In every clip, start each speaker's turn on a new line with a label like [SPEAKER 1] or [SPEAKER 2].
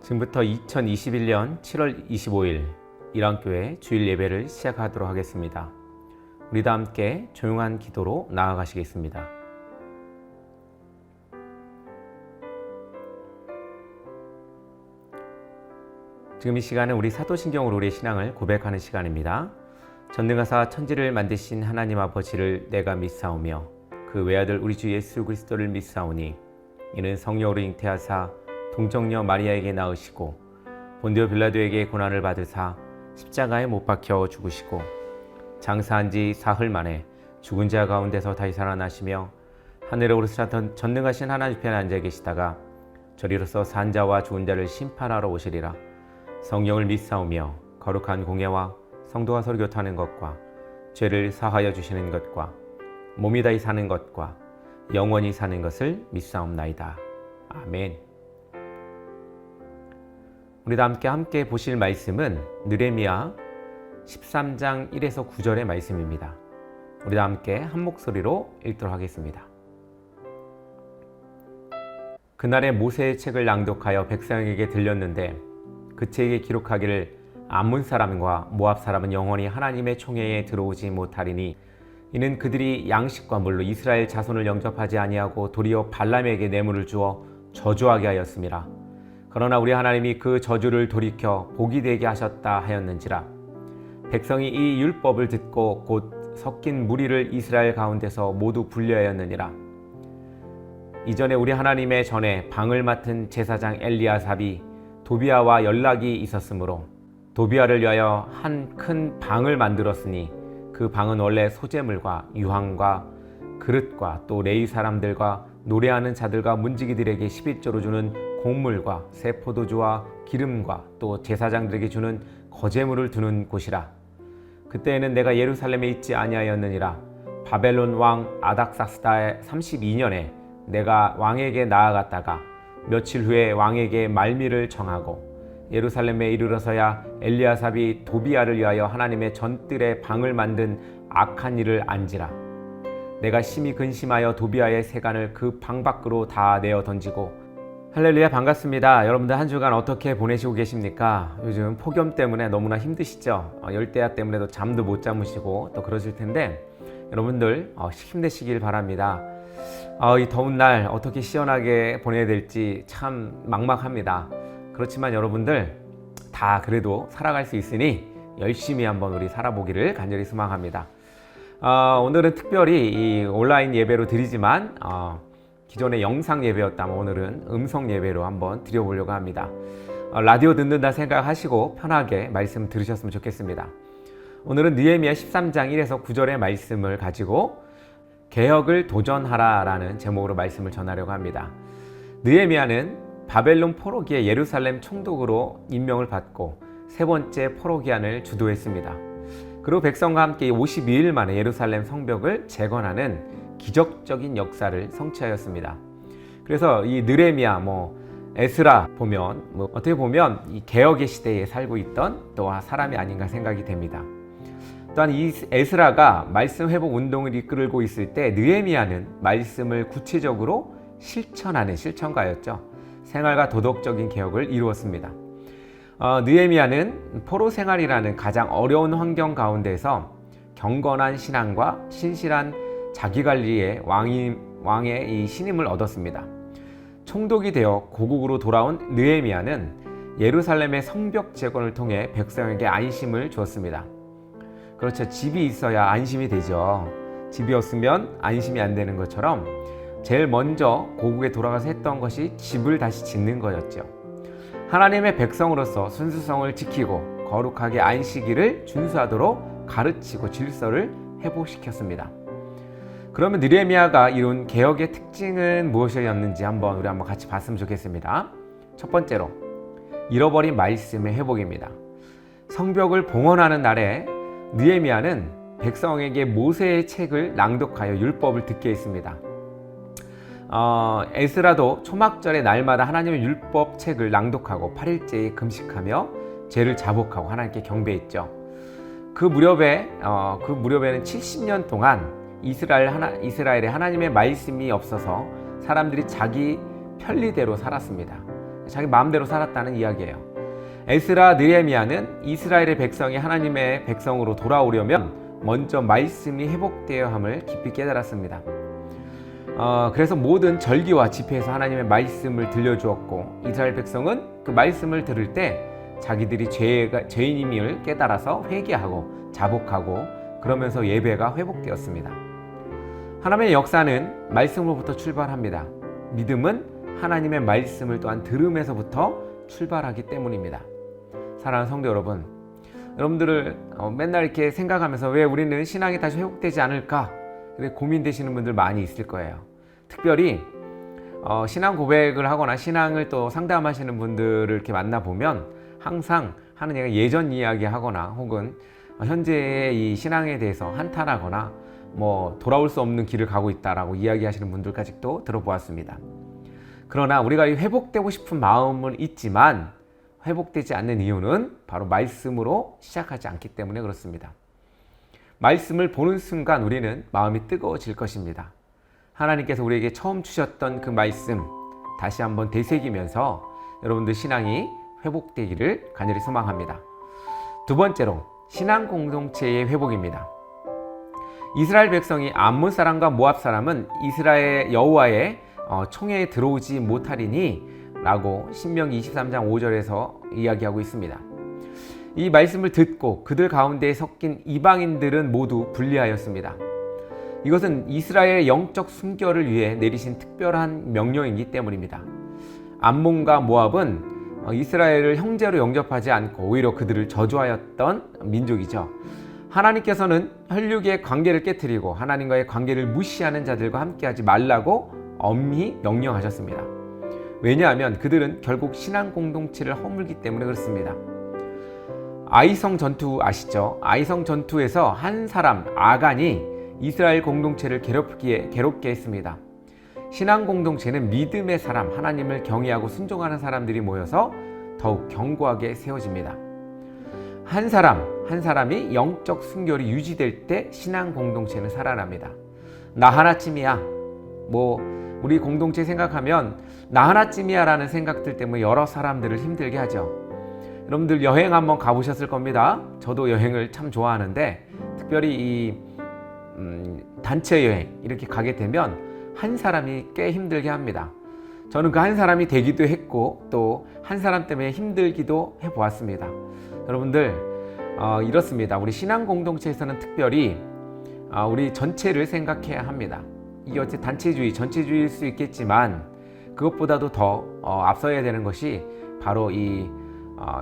[SPEAKER 1] 지금부터 2021년 7월 25일 일왕교회 주일 예배를 시작하도록 하겠습니다. 우리 다 함께 조용한 기도로 나아가시겠습니다. 지금 이 시간은 우리 사도신경으로 우리의 신앙을 고백하는 시간입니다. 전능하사 천지를 만드신 하나님 아버지를 내가 믿사오며 그 외아들 우리 주 예수 그리스도를 믿사오니 이는 성령으로 잉태하사 동정녀 마리아에게 낳으시고 본디오 빌라도에게 고난을 받으사 십자가에 못 박혀 죽으시고 장사한 지 사흘 만에 죽은 자 가운데서 다시 살아나시며 하늘에 오르시던 전능하신 하나님 편에 앉아 계시다가 저리로서 산 자와 죽은 자를 심판하러 오시리라. 성령을 믿사오며 거룩한 공예와 성도가 서로 교통하는 것과 죄를 사하여 주시는 것과 몸이 다시 사는 것과 영원히 사는 것을 믿사옵나이다. 아멘. 우리 다 함께 보실 말씀은 느헤미야 13장 1에서 9절의 말씀입니다. 우리 다 함께 한 목소리로 읽도록 하겠습니다. 그날에 모세의 책을 낭독하여 백성에게 들렸는데 그 책에 기록하기를 암몬 사람과 모압 사람은 영원히 하나님의 총회에 들어오지 못하리니 이는 그들이 양식과 물로 이스라엘 자손을 영접하지 아니하고 도리어 발람에게 뇌물을 주어 저주하게 하였음이라. 그러나 우리 하나님이 그 저주를 돌이켜 복이 되게 하셨다 하였는지라. 백성이 이 율법을 듣고 곧 섞인 무리를 이스라엘 가운데서 모두 분류하였느니라. 이전에 우리 하나님의 전에 방을 맡은 제사장 엘리야삽이 도비아와 연락이 있었으므로 도비아를 위하여 한 큰 방을 만들었으니 그 방은 원래 소재물과 유황과 그릇과 또 레위 사람들과 노래하는 자들과 문지기들에게 11조로 주는 곡물과 새 포도주와 기름과 또 제사장들에게 주는 거제물을 두는 곳이라. 그때에는 내가 예루살렘에 있지 아니하였느니라. 바벨론 왕 아닥사스다의 32년에 내가 왕에게 나아갔다가 며칠 후에 왕에게 말미를 정하고 예루살렘에 이르러서야 엘리야삽이 도비아를 위하여 하나님의 전뜰에 방을 만든 악한 일을 안지라. 내가 심히 근심하여 도비아의 세간을 그 방 밖으로 다 내어 던지고. 할렐루야, 반갑습니다. 여러분들 한 주간 어떻게 보내시고 계십니까? 요즘 폭염 때문에 너무나 힘드시죠? 열대야 때문에도 잠도 못 주무시고 또 그러실 텐데 여러분들 힘내시길 바랍니다. 이 더운 날 어떻게 시원하게 보내야 될지 참 막막합니다. 그렇지만 여러분들 다 그래도 살아갈 수 있으니 열심히 한번 우리 살아보기를 간절히 소망합니다. 오늘은 특별히 이 온라인 예배로 드리지만 기존의 영상 예배였다면 오늘은 음성 예배로 한번 드려보려고 합니다. 라디오 듣는다 생각하시고 편하게 말씀 들으셨으면 좋겠습니다. 오늘은 느헤미야 13장 1에서 9절의 말씀을 가지고 개혁을 도전하라 라는 제목으로 말씀을 전하려고 합니다. 느헤미야는 바벨론 포로기의 예루살렘 총독으로 임명을 받고 세 번째 포로기한을 주도했습니다. 그리고 백성과 함께 52일 만에 예루살렘 성벽을 재건하는 기적적인 역사를 성취하였습니다. 그래서 이 느헤미야, 에스라 보면 어떻게 보면 이 개혁의 시대에 살고 있던 또 사람이 아닌가 생각이 됩니다. 또한 이 에스라가 말씀 회복 운동을 이끌고 있을 때 느헤미야는 말씀을 구체적으로 실천하는 실천가였죠. 생활과 도덕적인 개혁을 이루었습니다. 느헤미야는 포로 생활이라는 가장 어려운 환경 가운데서 경건한 신앙과 신실한 자기관리의 왕의 이 신임을 얻었습니다. 총독이 되어 고국으로 돌아온 느헤미야는 예루살렘의 성벽 재건을 통해 백성에게 안심을 주었습니다. 그렇죠. 집이 있어야 안심이 되죠. 집이 없으면 안심이 안 되는 것처럼 제일 먼저 고국에 돌아가서 했던 것이 집을 다시 짓는 거였죠. 하나님의 백성으로서 순수성을 지키고 거룩하게 안식일을 준수하도록 가르치고 질서를 회복시켰습니다. 그러면 느헤미야가 이룬 개혁의 특징은 무엇이었는지 우리 한번 같이 봤으면 좋겠습니다. 첫 번째로 잃어버린 말씀의 회복입니다. 성벽을 봉헌하는 날에 느헤미야는 백성에게 모세의 책을 낭독하여 율법을 듣게 했습니다. 에스라도 초막절의 날마다 하나님의 율법 책을 낭독하고 8일째에 금식하며 죄를 자복하고 하나님께 경배했죠. 그 무렵에는 70년 동안 이스라엘에 하나님의 말씀이 없어서 사람들이 자기 편리대로 살았습니다. 자기 마음대로 살았다는 이야기예요. 에스라, 느헤미야는 이스라엘의 백성이 하나님의 백성으로 돌아오려면 먼저 말씀이 회복되어야 함을 깊이 깨달았습니다. 그래서 모든 절기와 집회에서 하나님의 말씀을 들려주었고, 이스라엘 백성은 그 말씀을 들을 때 자기들이 죄인임을 깨달아서 회개하고 자복하고 그러면서 예배가 회복되었습니다. 하나님의 역사는 말씀으로부터 출발합니다. 믿음은 하나님의 말씀을 또한 들음에서부터 출발하기 때문입니다. 사랑하는 성도 여러분, 여러분들을 맨날 이렇게 생각하면서 왜 우리는 신앙이 다시 회복되지 않을까 고민되시는 분들 많이 있을 거예요. 특별히 신앙 고백을 하거나 신앙을 또 상담하시는 분들을 이렇게 만나보면 항상 하는 얘기가 예전 이야기 하거나 혹은 현재의 이 신앙에 대해서 한탄하거나 돌아올 수 없는 길을 가고 있다라고 이야기하시는 분들까지도 들어보았습니다. 그러나 우리가 회복되고 싶은 마음은 있지만 회복되지 않는 이유는 바로 말씀으로 시작하지 않기 때문에 그렇습니다. 말씀을 보는 순간 우리는 마음이 뜨거워질 것입니다. 하나님께서 우리에게 처음 주셨던 그 말씀 다시 한번 되새기면서 여러분들 신앙이 회복되기를 간절히 소망합니다. 두 번째로 신앙 공동체의 회복입니다. 이스라엘 백성이 암몬 사람과 모압 사람은 이스라엘 여호와의 총회에 들어오지 못하리니 라고 신명기 23장 5절에서 이야기하고 있습니다. 이 말씀을 듣고 그들 가운데 섞인 이방인들은 모두 분리하였습니다. 이것은 이스라엘의 영적 순결을 위해 내리신 특별한 명령이기 때문입니다. 암몬과 모압은 이스라엘을 형제로 영접하지 않고 오히려 그들을 저주하였던 민족이죠. 하나님께서는 혈육의 관계를 깨트리고 하나님과의 관계를 무시하는 자들과 함께하지 말라고 엄히 명령하셨습니다. 왜냐하면 그들은 결국 신앙 공동체를 허물기 때문에 그렇습니다. 아이성 전투 아시죠? 아이성 전투에서 한 사람 아간이 이스라엘 공동체를 괴롭게 했습니다. 신앙 공동체는 믿음의 사람, 하나님을 경외하고 순종하는 사람들이 모여서 더욱 견고하게 세워집니다. 한 사람이 영적 순결이 유지될 때 신앙 공동체는 살아납니다. 나 하나쯤이야. 우리 공동체 생각하면 나 하나쯤이야 라는 생각들 때문에 여러 사람들을 힘들게 하죠. 여러분들 여행 한번 가보셨을 겁니다. 저도 여행을 참 좋아하는데 특별히 이 단체 여행 이렇게 가게 되면 한 사람이 꽤 힘들게 합니다. 저는 그 한 사람이 되기도 했고 또 한 사람 때문에 힘들기도 해보았습니다. 여러분들 이렇습니다. 우리 신앙 공동체에서는 특별히 우리 전체를 생각해야 합니다. 이게 어째 단체주의, 전체주의일 수 있겠지만 그것보다도 더 앞서야 되는 것이 바로 이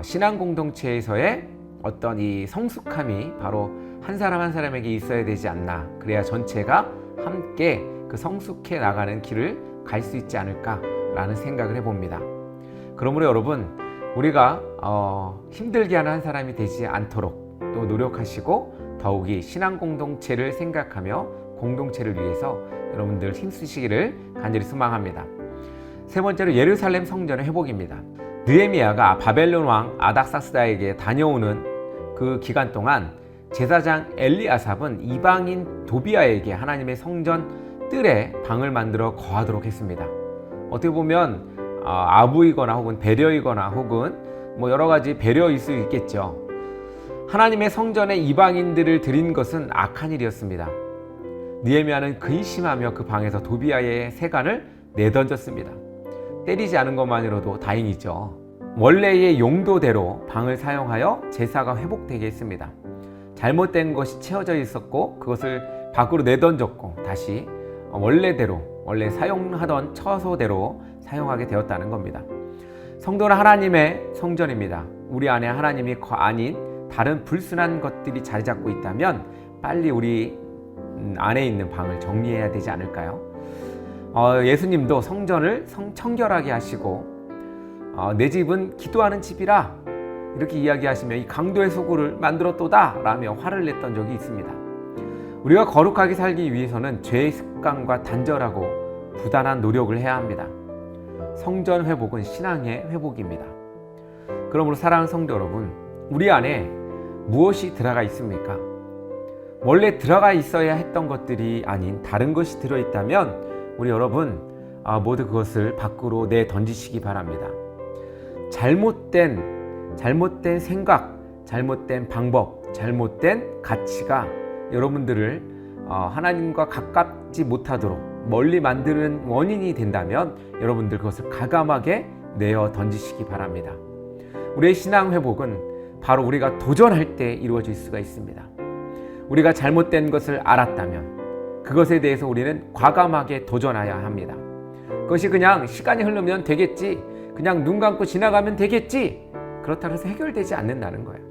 [SPEAKER 1] 신앙 공동체에서의 어떤 이 성숙함이 바로 한 사람 한 사람에게 있어야 되지 않나. 그래야 전체가 함께 그 성숙해 나가는 길을 갈 수 있지 않을까라는 생각을 해봅니다. 그러므로 여러분, 우리가 힘들게 하는 한 사람이 되지 않도록 또 노력하시고 더욱이 신앙 공동체를 생각하며 공동체를 위해서 여러분들 힘쓰시기를 간절히 소망합니다. 세 번째로 예루살렘 성전의 회복입니다. 느헤미야가 바벨론 왕 아닥사스다에게 다녀오는 그 기간 동안 제사장 엘리아삽은 이방인 도비아에게 하나님의 성전 뜰에 방을 만들어 거하도록 했습니다. 어떻게 보면 아부이거나 혹은 배려이거나 혹은 여러 가지 배려일 수 있겠죠. 하나님의 성전에 이방인들을 들인 것은 악한 일이었습니다. 느헤미야는 근심하며 그 방에서 도비아의 세간을 내던졌습니다. 때리지 않은 것만으로도 다행이죠. 원래의 용도대로 방을 사용하여 제사가 회복되게 했습니다. 잘못된 것이 채워져 있었고 그것을 밖으로 내던졌고 다시 원래 사용하던 처소대로 사용하게 되었다는 겁니다. 성도는 하나님의 성전입니다. 우리 안에 하나님이 아닌 다른 불순한 것들이 자리 잡고 있다면 빨리 우리 안에 있는 방을 정리해야 되지 않을까요? 예수님도 성전을 청결하게 하시고 내 집은 기도하는 집이라 이렇게 이야기하시며 이 강도의 소굴을 만들었도다 라며 화를 냈던 적이 있습니다. 우리가 거룩하게 살기 위해서는 죄의 습관과 단절하고 부단한 노력을 해야 합니다. 성전 회복은 신앙의 회복입니다. 그러므로 사랑하는 성도 여러분, 우리 안에 무엇이 들어가 있습니까? 원래 들어가 있어야 했던 것들이 아닌 다른 것이 들어있다면 우리 여러분 모두 그것을 밖으로 내던지시기 바랍니다. 잘못된 생각, 잘못된 방법, 잘못된 가치가 여러분들을 하나님과 가깝지 못하도록 멀리 만드는 원인이 된다면 여러분들 그것을 과감하게 내어 던지시기 바랍니다. 우리의 신앙 회복은 바로 우리가 도전할 때 이루어질 수가 있습니다. 우리가 잘못된 것을 알았다면 그것에 대해서 우리는 과감하게 도전해야 합니다. 그것이 그냥 시간이 흐르면 되겠지, 그냥 눈 감고 지나가면 되겠지, 그렇다고 해서 해결되지 않는다는 거예요.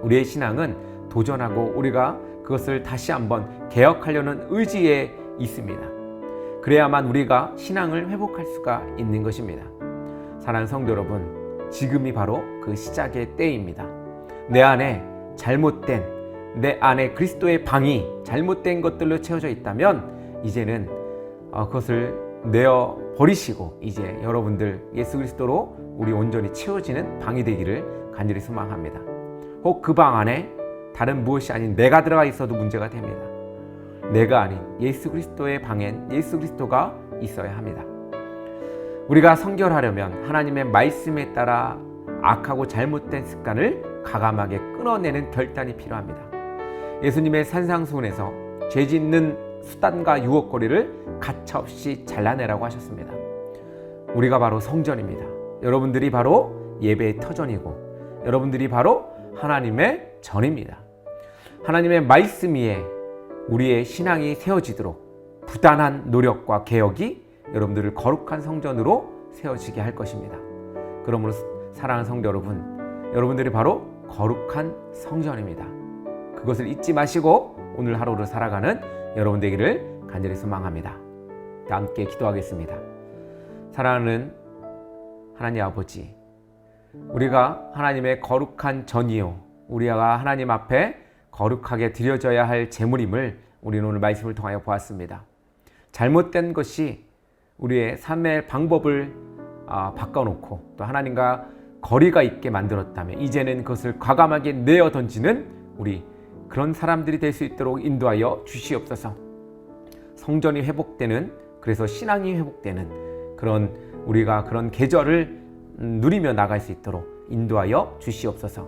[SPEAKER 1] 우리의 신앙은 도전하고 우리가 그것을 다시 한번 개혁하려는 의지에 있습니다. 그래야만 우리가 신앙을 회복할 수가 있는 것입니다. 사랑하는 성도 여러분, 지금이 바로 그 시작의 때입니다. 내 안에 그리스도의 방이 잘못된 것들로 채워져 있다면 이제는 그것을 내어 버리시고 이제 여러분들 예수 그리스도로 우리 온전히 채워지는 방이 되기를 간절히 소망합니다. 혹 그 방 안에 다른 무엇이 아닌 내가 들어가 있어도 문제가 됩니다. 내가 아닌 예수 그리스도의 방엔 예수 그리스도가 있어야 합니다. 우리가 성결하려면 하나님의 말씀에 따라 악하고 잘못된 습관을 과감하게 끊어내는 결단이 필요합니다. 예수님의 산상수훈에서 죄 짓는 수단과 유혹거리를 가차없이 잘라내라고 하셨습니다. 우리가 바로 성전입니다. 여러분들이 바로 예배의 터전이고 여러분들이 바로 하나님의 전입니다. 하나님의 말씀 위에 우리의 신앙이 세워지도록 부단한 노력과 개혁이 여러분들을 거룩한 성전으로 세워지게 할 것입니다. 그러므로 사랑하는 성도 여러분, 여러분들이 바로 거룩한 성전입니다. 그것을 잊지 마시고 오늘 하루를 살아가는 여러분 되기를 간절히 소망합니다. 함께 기도하겠습니다. 사랑하는 하나님 아버지, 우리가 하나님의 거룩한 전이요 우리가 하나님 앞에 거룩하게 드려져야 할 제물임을 우리는 오늘 말씀을 통하여 보았습니다. 잘못된 것이 우리의 삶의 방법을 바꿔놓고 또 하나님과 거리가 있게 만들었다면 이제는 그것을 과감하게 내어 던지는 우리 그런 사람들이 될 수 있도록 인도하여 주시옵소서. 성전이 회복되는, 그래서 신앙이 회복되는 우리가 그런 계절을 누리며 나갈 수 있도록 인도하여 주시옵소서.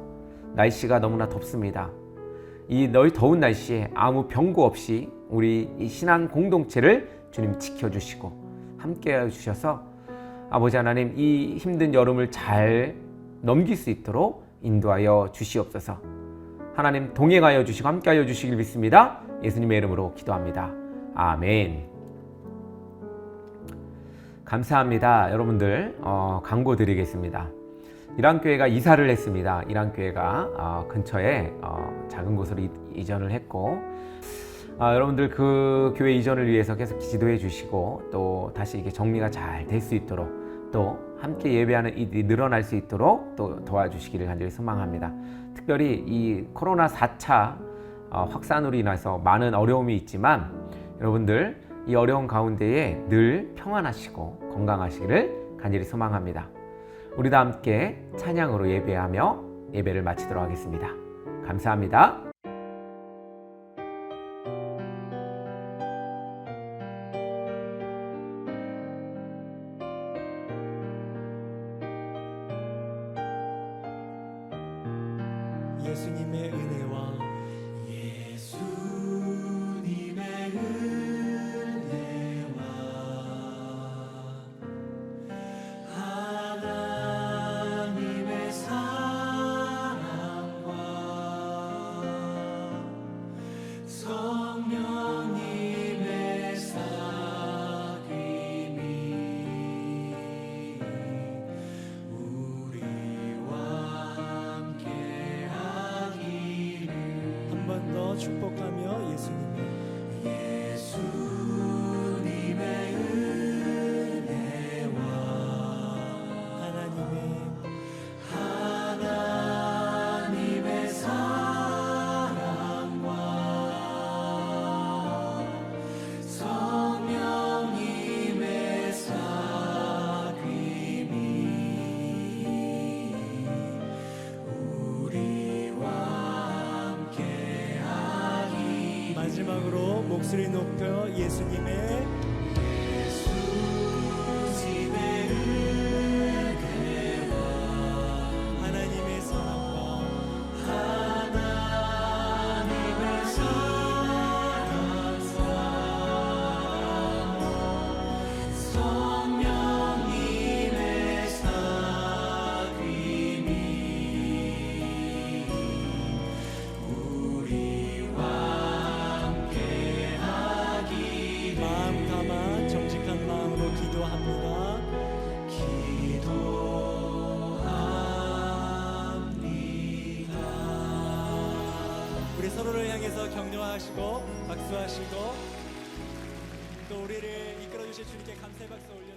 [SPEAKER 1] 날씨가 너무나 덥습니다. 이 더운 날씨에 아무 병고 없이 우리 이 신앙 공동체를 주님 지켜주시고 함께해 주셔서 아버지 하나님 이 힘든 여름을 잘 넘길 수 있도록 인도하여 주시옵소서. 하나님 동행하여 주시고 함께하여 주시길 믿습니다. 예수님의 이름으로 기도합니다. 아멘. 감사합니다. 여러분들 광고 드리겠습니다. 이랑교회가 이사를 했습니다. 이랑교회가 근처에 작은 곳으로 이전을 했고 여러분들 그 교회 이전을 위해서 계속 기도해 주시고 또 다시 이게 정리가 잘 될 수 있도록 또 함께 예배하는 일이 늘어날 수 있도록 또 도와주시기를 간절히 소망합니다. 특별히 이 코로나 4차 확산으로 인해서 많은 어려움이 있지만 여러분들 이 어려운 가운데에 늘 평안하시고 건강하시기를 간절히 소망합니다. 우리도 함께 찬양으로 예배하며 예배를 마치도록 하겠습니다. 감사합니다.
[SPEAKER 2] 예수님의 은혜와 하나님의 사랑과 성령님의 사귐이 우리와 함께하기를. 한 번 더 축복하며 예수님의 은혜와 하나님의 사랑과 성령님의 사귐이 우리와 함께하기. 마지막으로 목소리 높여 예수님의 은혜와 우리 서로를 향해서 격려하시고 박수하시고 또 우리를 이끌어 주실 주님께 감사의 박수 올려